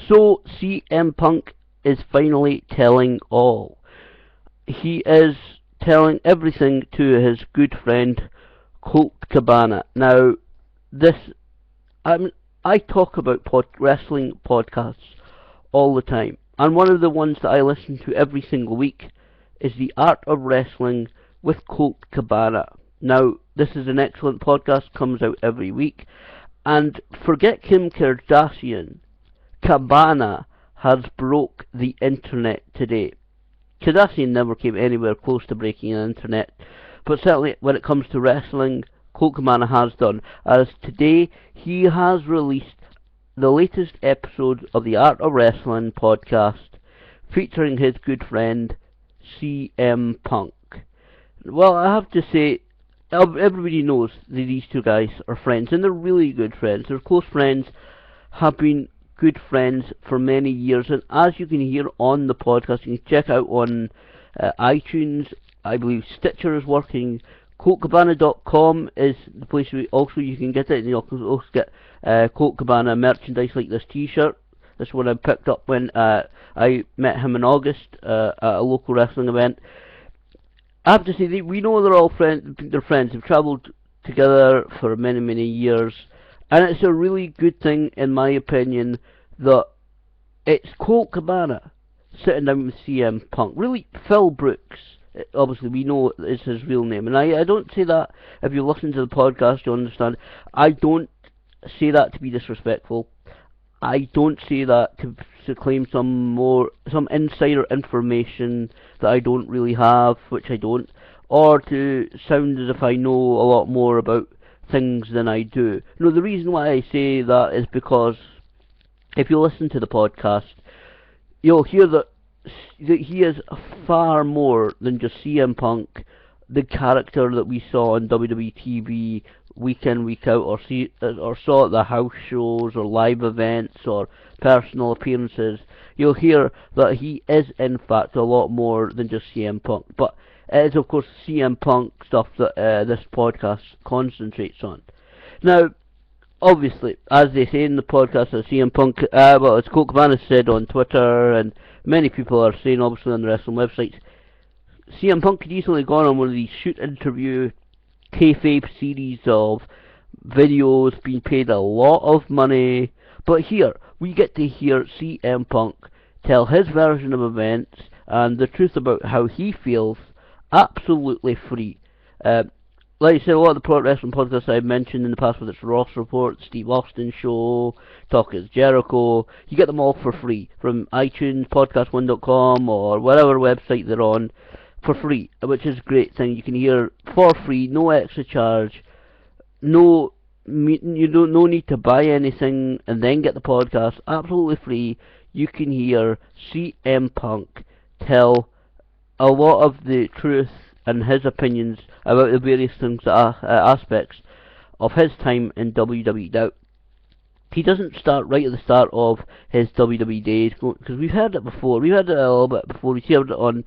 So CM Punk is finally telling all. He is telling everything to his good friend Colt Cabana. Now, this I talk about wrestling podcasts all the time, and one of the ones that I listen to every single week is The Art of Wrestling with Colt Cabana. Now, this is an excellent podcast, comes out every week, and forget Kim Kardashian, Cabana has broke the internet today. Kardashian never came anywhere close to breaking the internet, but certainly when it comes to wrestling, Colt Cabana has done, as today he has released the latest episode of the Art of Wrestling podcast featuring his good friend CM Punk. Well, I have to say, everybody knows that these two guys are friends, and they're really good friends. They're close friends, have been good friends for many years, and as you can hear on the podcast, you can check out on iTunes. I believe Stitcher is working. ColtCabana.com is the place where also you can get it, and you can also get Colt Cabana merchandise like this T-shirt. This one I picked up when I met him in August at a local wrestling event. I have to say, we know they're all friends. They're friends. They've travelled together for many, many years. And it's a really good thing, in my opinion, that it's Colt Cabana sitting down with CM Punk. Really, Phil Brooks, obviously we know is his real name. And I don't say that, if you listen to the podcast, you understand. I don't say that to be disrespectful. I don't say that to claim some insider information that I don't really have, which I don't, or to sound as if I know a lot more about things than I do. No, the reason why I say that is because if you listen to the podcast, you'll hear that he is far more than just CM Punk, the character that we saw on WWE TV week in, week out, or saw at the house shows or live events or personal appearances. You'll hear that he is in fact a lot more than just CM Punk. But it is of course CM Punk stuff that this podcast concentrates on. Now, obviously, as they say in the podcast, CM Punk, well, as Colt Cabana said on Twitter, and many people are saying obviously on the wrestling websites, CM Punk could easily have gone on one of these shoot interview kayfabe series of videos, being paid a lot of money, but here we get to hear CM Punk tell his version of events and the truth about how he feels, absolutely free. Like I said, a lot of the pro wrestling podcasts I've mentioned in the past, whether it's Ross Report, Steve Austin Show, Talk is Jericho, you get them all for free from iTunes, podcast1.com, or whatever website they're on, for free, which is a great thing. You can hear for free, no extra charge, no need to buy anything and then get the podcast, absolutely free. You can hear CM Punk tell a lot of the truth and his opinions about the various things, aspects of his time in WWE. Now, he doesn't start right at the start of his WWE days, because we've heard it before. We've heard it a little bit before. We've heard it on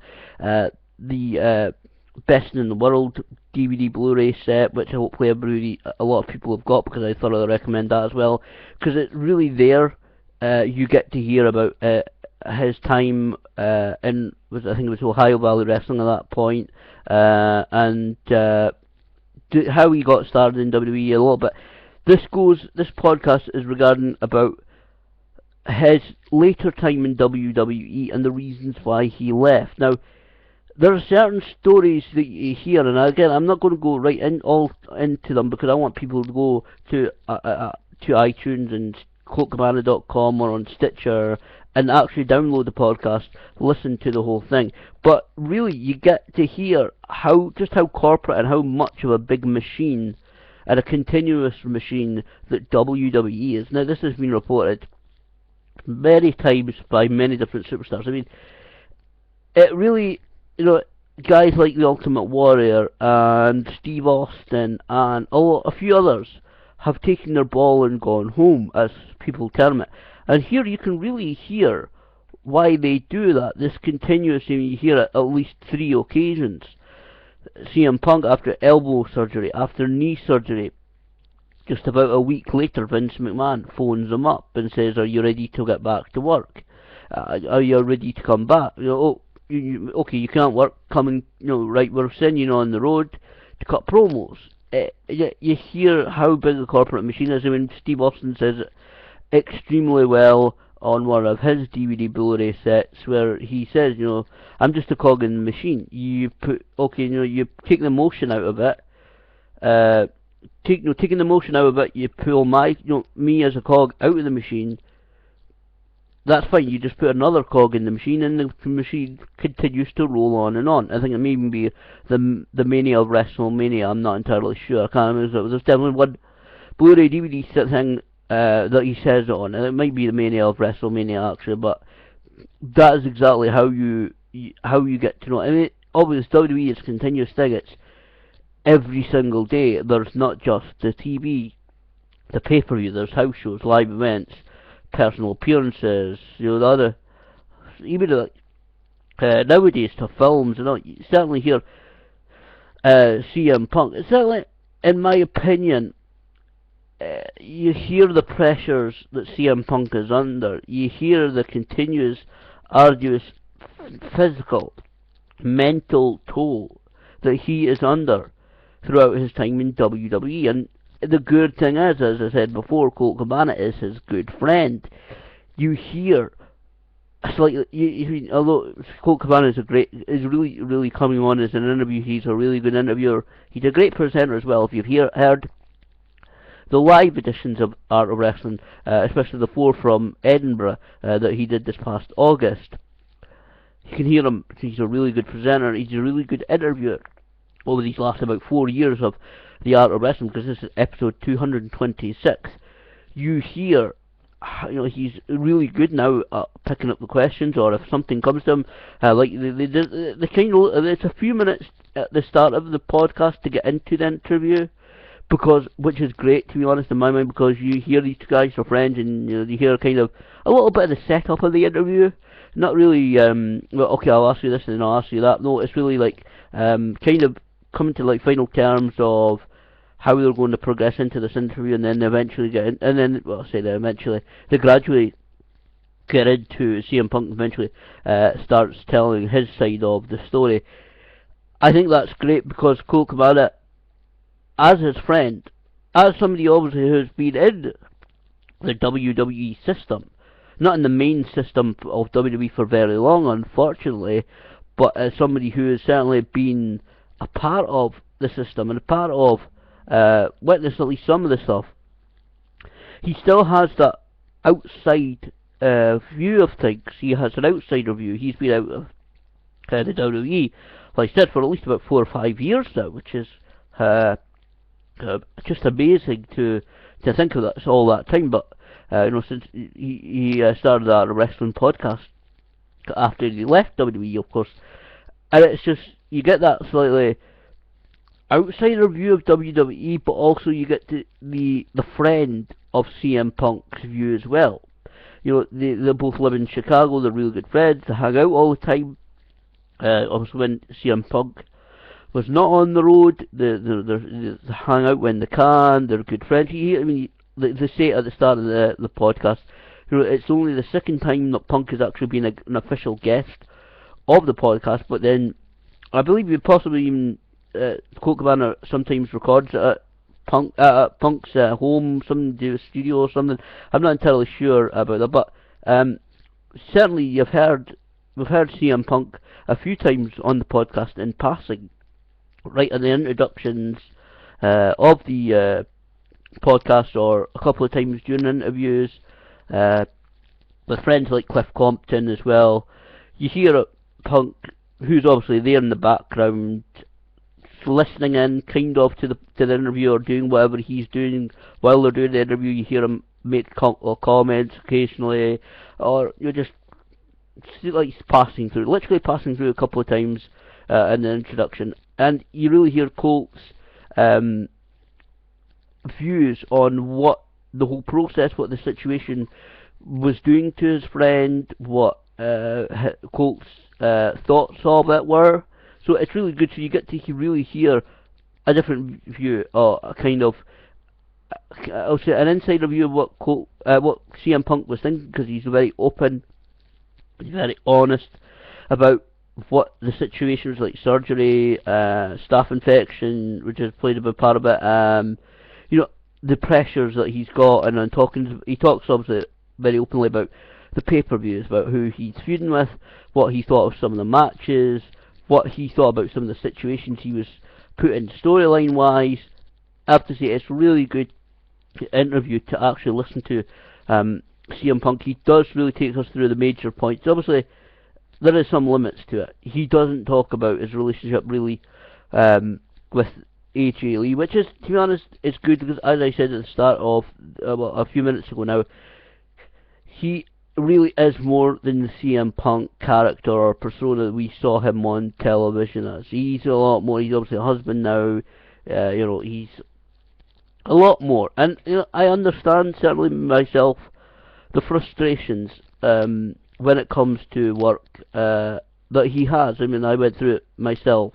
the Best in the World DVD Blu-ray set, which hopefully a lot of people have got, because I thoroughly recommend that as well, because it's really there. You get to hear about his time I think it was Ohio Valley Wrestling at that point, and how he got started in WWE a little bit. This podcast is regarding about his later time in WWE and the reasons why he left. Now, there are certain stories that you hear, and again, I'm not going to go right into them, because I want people to go to iTunes and ColtCabana.com or on Stitcher and actually download the podcast, listen to the whole thing. But really, you get to hear just how corporate and how much of a big machine and a continuous machine that WWE is. Now, this has been reported many times by many different superstars. I mean, it really, guys like the Ultimate Warrior and Steve Austin and a few others have taken their ball and gone home, as people term it. And here you can really hear why they do that. This continuously, you hear it at least 3 occasions. CM Punk after elbow surgery, after knee surgery, just about a week later, Vince McMahon phones him up and says, "Are you ready to get back to work? Are you ready to come back? Oh, okay, you can't work. Coming, right? We're sending you on the road to cut promos." You hear how big the corporate machine is. I mean, Steve Austin says it extremely well on one of his DVD Blu-ray sets, where he says, "I'm just a cog in the machine. You take the emotion out of it. Taking the emotion out of it, you pull me as a cog out of the machine. That's fine. You just put another cog in the machine, and the machine continues to roll on and on." I think it may even be the Mania of WrestleMania. I'm not entirely sure. I can't remember. There's definitely one Blu-ray DVD thing that he says it on, and it might be the Mania of WrestleMania actually. But that is exactly how you get to know. I mean, obviously WWE is a continuous thing. It's every single day. There's not just the TV, the pay-per-view. There's house shows, live events, personal appearances. The other, even nowadays to films. You certainly hear CM Punk. Certainly, in my opinion, you hear the pressures that CM Punk is under. You hear the continuous, arduous, physical, mental toll that he is under throughout his time in WWE. And the good thing is, as I said before, Colt Cabana is his good friend. You hear although Colt Cabana is really, really coming on as an interview. He's a really good interviewer. He's a great presenter as well. If you've heard the live editions of Art of Wrestling, especially the 4 from Edinburgh that he did this past August, you can hear him. He's a really good presenter. He's a really good interviewer over these last about 4 years of the Art of Wrestling, because this is episode 226. You hear, he's really good now at picking up the questions, or if something comes to him, like the kind of, it's a few minutes at the start of the podcast to get into the interview, which is great, to be honest, in my mind, because you hear these two guys are friends, and you hear kind of a little bit of the setup of the interview. Not really, well, okay, I'll ask you this and then I'll ask you that. No, it's really like kind of coming to like final terms of how they're going to progress into this interview, and then eventually get in, and then, well, I say that eventually, they gradually get into CM Punk eventually starts telling his side of the story. I think that's great, because Colt Cabana, as his friend, as somebody obviously who's been in the WWE system, not in the main system of WWE for very long, unfortunately, but as somebody who has certainly been a part of the system and a part of witnessed at least some of the stuff, he still has that outside view of things. He has an outsider view. He's been out of the WWE, like I said, for at least about 4 or 5 years now, which is just amazing to think of that all that time. But since he started that wrestling podcast after he left WWE, of course, and it's just, you get that slightly outsider view of WWE, but also you get the friend of CM Punk's view as well. They both live in Chicago. They're really good friends. They hang out all the time. Obviously, when CM Punk was not on the road, they hang out when they can. They're good friends. They say at the start of the podcast, it's only the second time that Punk has actually been an official guest of the podcast. But then, I believe you possibly even Colt Cabana sometimes records at Punk's home, some do a studio or something. I'm not entirely sure about that, but certainly we've heard CM Punk a few times on the podcast in passing, right at the introductions of the podcast, or a couple of times during interviews with friends like Cliff Compton as well. You hear Punk, who's obviously there in the background, listening in kind of to the interview, or doing whatever he's doing while they're doing the interview. You hear him make comments occasionally, or you're just like literally passing through a couple of times in the introduction, and you really hear Colt's views on what the whole process, what the situation was doing to his friend, what Colt's thoughts of it were. So it's really good. So you get to really hear a different view, or a kind of I'll say an inside review of what CM Punk was thinking, because he's very open, he's very honest about what the situation was, like surgery, staph infection, which has played a big part of it. You know, the pressures that he's got, and he talks obviously very openly about the pay-per-views, about who he's feuding with, what he thought of some of the matches, what he thought about some of the situations he was put in storyline-wise. I have to say, it's really good interview to actually listen to. CM Punk, he does really take us through the major points. Obviously, there is some limits to it. He doesn't talk about his relationship really with AJ Lee, which is, to be honest, it's good, because as I said at the start of a few minutes ago now, he really is more than the CM Punk character or persona that we saw him on television as. He's a lot more. He's obviously a husband now. He's a lot more, and I understand, certainly myself, the frustrations when it comes to work that he has. I mean, I went through it myself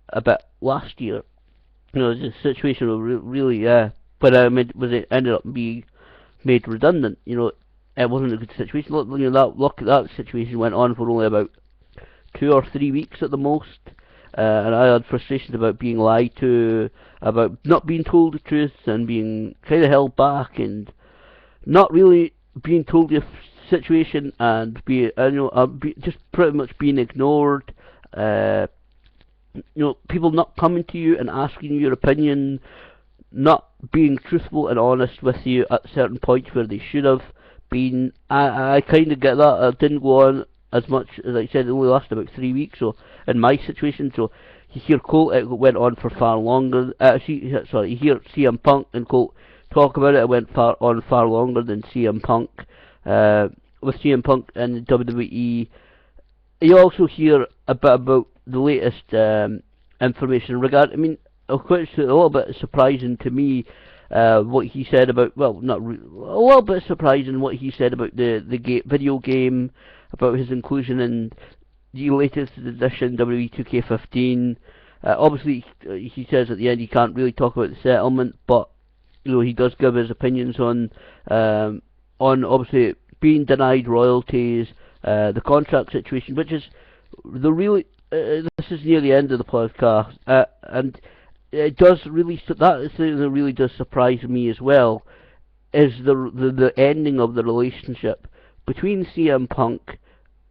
a bit last year. The situation was really, but it ended up being made redundant. It wasn't a good situation. That situation went on for only about 2 or 3 weeks at the most, and I had frustrations about being lied to, about not being told the truth, and being kind of held back, and not really being told the situation, and just pretty much being ignored. People not coming to you and asking you your opinion, not being truthful and honest with you at certain points where they should have been. I kind of get that. It didn't go on as much, as I said, it only lasted about 3 weeks, so in my situation. So you hear Colt, it went on for far longer. You hear CM Punk and Colt talk about it, it went on far longer than CM Punk. With CM Punk and WWE, you also hear a bit about the latest information regarding. I mean, it's a little bit surprising to me what he said about. Well, not a little bit surprising what he said about the video game, about his inclusion in the latest edition WWE 2K15. Obviously, he says at the end he can't really talk about the settlement, but he does give his opinions on obviously being denied royalties, the contract situation, which is the really. This is near the end of the podcast, and it does really. That is something that really does surprise me as well. Is the ending of the relationship between CM Punk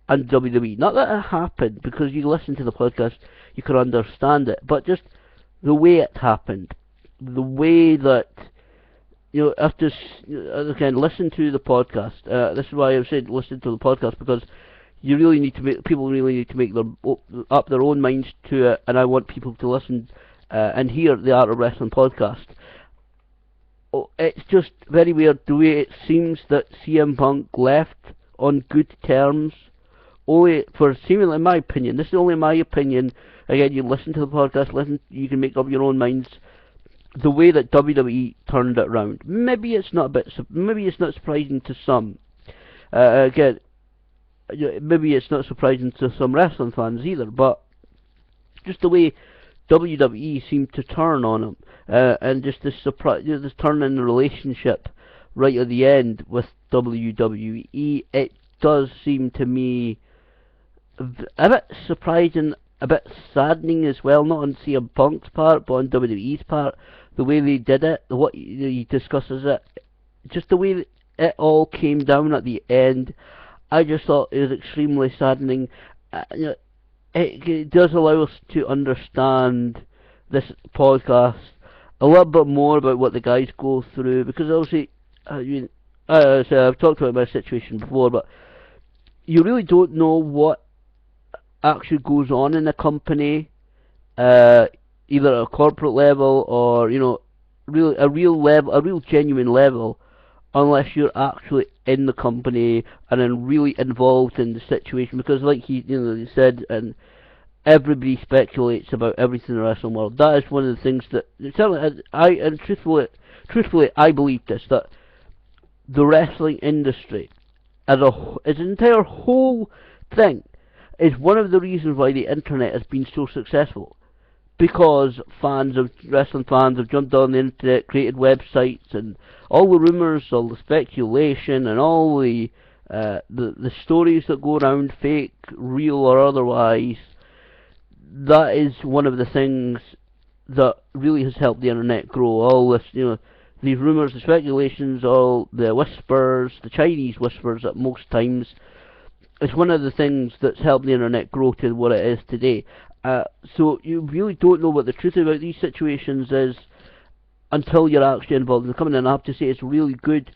and WWE? Not that it happened, because you listen to the podcast, you can understand it, but just the way it happened, the way that. After again, listen to the podcast. This is why I've said listen to the podcast, because people really need to make up their own minds to it, and I want people to listen and hear the Art of Wrestling podcast. It's just very weird the way it seems that CM Punk left on good terms, only for seemingly, in my opinion. This is only my opinion. Again, you listen to the podcast, you can make up your own minds. The way that WWE turned it around, maybe it's not surprising to some. Again, maybe it's not surprising to some wrestling fans either, but just the way WWE seemed to turn on him, and just this surprise, this turn in the relationship right at the end with WWE, it does seem to me a bit surprising, a bit saddening as well, not on CM Punk's part, but on WWE's part. The way they did it, what he discusses it, just the way it all came down at the end, I just thought it was extremely saddening. It does allow us to understand this podcast a little bit more about what the guys go through, because obviously, I've talked about my situation before, but you really don't know what actually goes on in a company, either at a corporate level or a real genuine level, unless you're actually in the company and then really involved in the situation. Because like he said, and everybody speculates about everything in the wrestling world. That is one of the things that certainly truthfully I believe this, that the wrestling industry as an entire whole thing is one of the reasons why the internet has been so successful. because wrestling fans have jumped on the internet, created websites, and all the rumours, all the speculation, and all the stories that go around, fake, real or otherwise. That is one of the things that really has helped the internet grow. All this, these rumours, the speculations, all the whispers, the Chinese whispers at most times. It's one of the things that's helped the internet grow to what it is today. So you really don't know what the truth about these situations is until you're actually involved in the company. And I have to say it's really good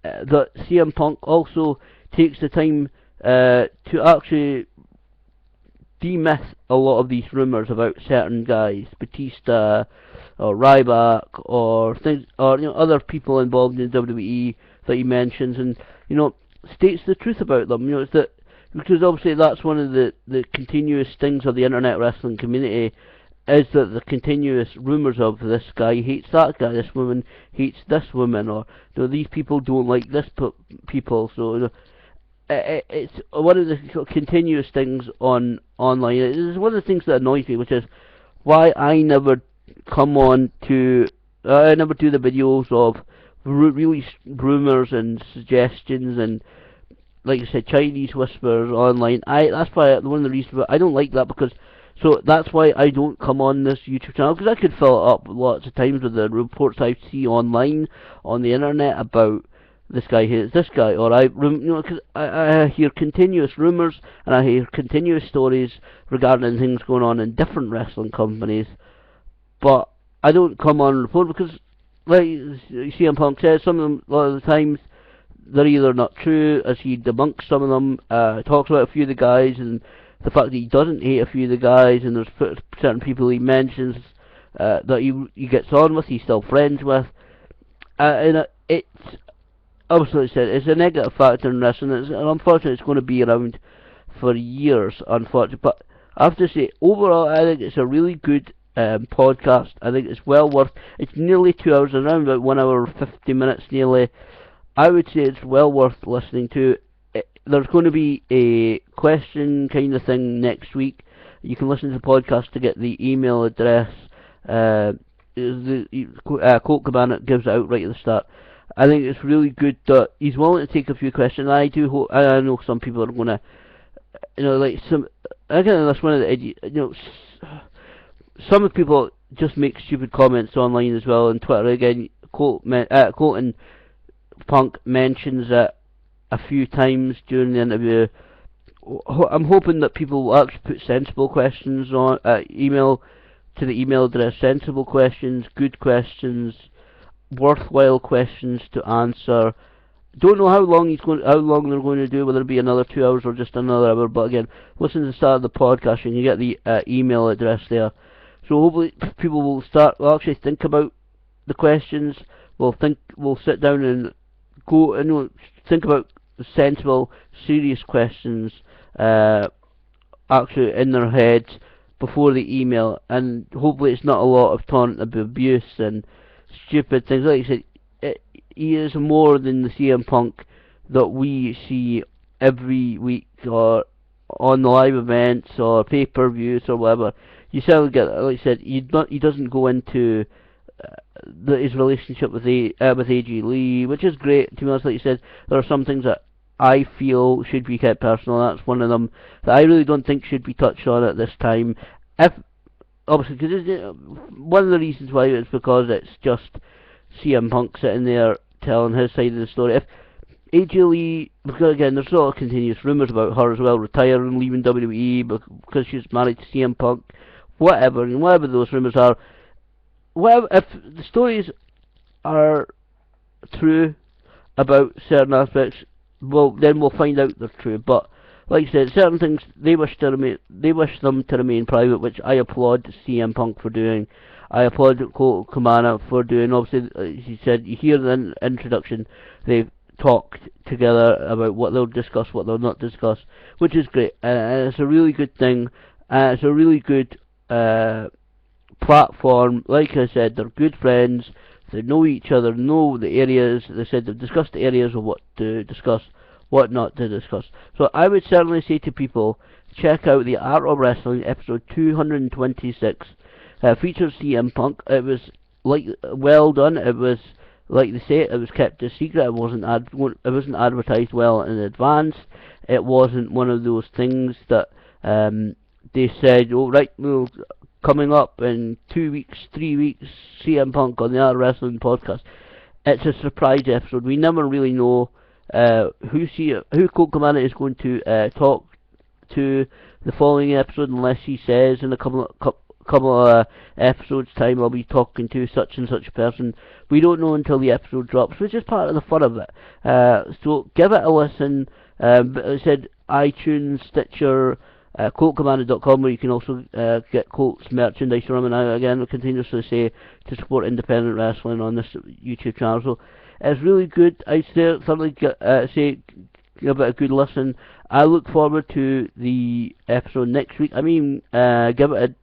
that CM Punk also takes the time to actually demyth a lot of these rumours about certain guys, Batista or Ryback or things, or other people involved in WWE that he mentions, and states the truth about them. It's that, because obviously that's one of the continuous things of the internet wrestling community, is that the continuous rumours of this guy hates that guy, this woman hates this woman, or these people don't like this people. So it's one of the continuous things online. It's one of the things that annoys me, which is why I never I never do the videos of really rumours and suggestions and, like I said, Chinese whispers online. That's why one of the reasons I don't like that, because so that's why I don't come on this YouTube channel, because I could fill it up lots of times with the reports I see online on the internet about this guy hates this guy, or because I hear continuous rumours and I hear continuous stories regarding things going on in different wrestling companies, but I don't come on and report because, like CM Punk says, some of them, a lot of the times, they're either not true, as he debunks some of them, talks about a few of the guys, and the fact that he doesn't hate a few of the guys, and there's certain people he mentions that he gets on with, he's still friends with, and it's obviously, like I said, it's a negative factor in wrestling, and unfortunately it's going to be around for years, unfortunately, but I have to say, overall, I think it's a really good podcast. I think it's well worth, it's nearly 2 hours, around about 1 hour 50 minutes nearly. I would say it's well worth listening to. There's going to be a question kind of thing next week. You can listen to the podcast to get the email address. Colt Cabana gives it out right at the start. I think it's really good that he's willing to take a few questions. I do hope, I know some people are going to, like some, again, that's one of the, some of the people just make stupid comments online as well on Twitter. Again, Colt and Punk mentions it a few times during the interview. I'm hoping that people will actually put sensible questions on email to the email address. Sensible questions, good questions, worthwhile questions to answer. Don't know how long they're going to do, whether it be another 2 hours or just another hour. But again, listen to the start of the podcast and you get the email address there. So hopefully people will actually think about the questions. We'll sit down and go and think about sensible, serious questions actually in their heads before the email, and hopefully it's not a lot of taunt, abuse and stupid things. Like I said, he is more than the CM Punk that we see every week or on the live events or pay-per-views or whatever. You certainly get, like I said, he doesn't go into his relationship with AJ Lee, which is great. To be honest, like you said, there are some things that I feel should be kept personal. That's one of them that I really don't think should be touched on at this time. Obviously, because one of the reasons why is because it's just CM Punk sitting there telling his side of the story. If AJ Lee, because again, there's a lot of continuous rumours about her as well, retiring, leaving WWE because she's married to CM Punk, whatever those rumours are. If the stories are true about certain aspects, well, then we'll find out they're true. But like I said, certain things they wish them to remain private, which I applaud CM Punk for doing. I applaud Colt Cabana for doing. Obviously, as he said, you hear the introduction, they've talked together about what they'll discuss, what they'll not discuss, which is great, and it's a really good thing. It's a really good platform. Like I said, they're good friends. They know each other, know the areas. They said they've discussed the areas of what to discuss, what not to discuss. So I would certainly say to people, check out the Art of Wrestling episode 226. featured CM Punk. It was well done. It was like they say, it was kept a secret. It wasn't advertised well in advance. It wasn't one of those things that they said, "Oh right, well, coming up in 2 weeks, 3 weeks, CM Punk on the Art Wrestling podcast." It's a surprise episode. We never really know who Colt Cabana is going to talk to the following episode, unless he says in a couple of episodes time, I'll be talking to such and such a person. We don't know until the episode drops, which is part of the fun of it. So give it a listen. I said iTunes, Stitcher, ColtCabana.com, where you can also get Colt's merchandise from. And I again continuously say to support independent wrestling on this YouTube channel. So it's really good. I certainly say give it a good listen. I look forward to the episode next week. I mean, give it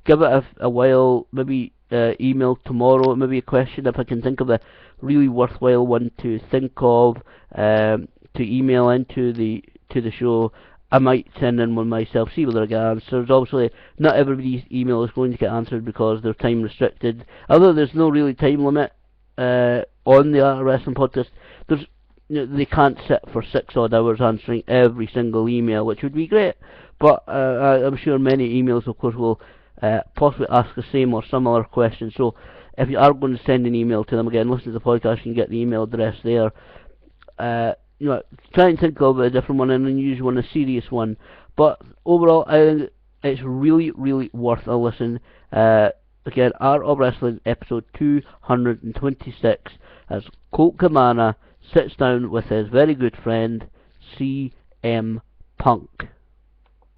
a while. Maybe email tomorrow. Maybe a question if I can think of a really worthwhile one to think of to email into the show. I might send in one myself, see whether I get answers. Obviously, not everybody's email is going to get answered because they're time restricted. Although there's no really time limit on the Art of Wrestling podcast, they can't sit for 6 odd hours answering every single email, which would be great. But I'm sure many emails, of course, will possibly ask the same or similar questions. So if you are going to send an email to them, again, listen to the podcast, you can get the email address there. Try and think of a different one, an unusual one, a serious one. But overall, I think it's really, really worth a listen. Again, Art of Wrestling, episode 226, as Colt Cabana sits down with his very good friend, CM Punk.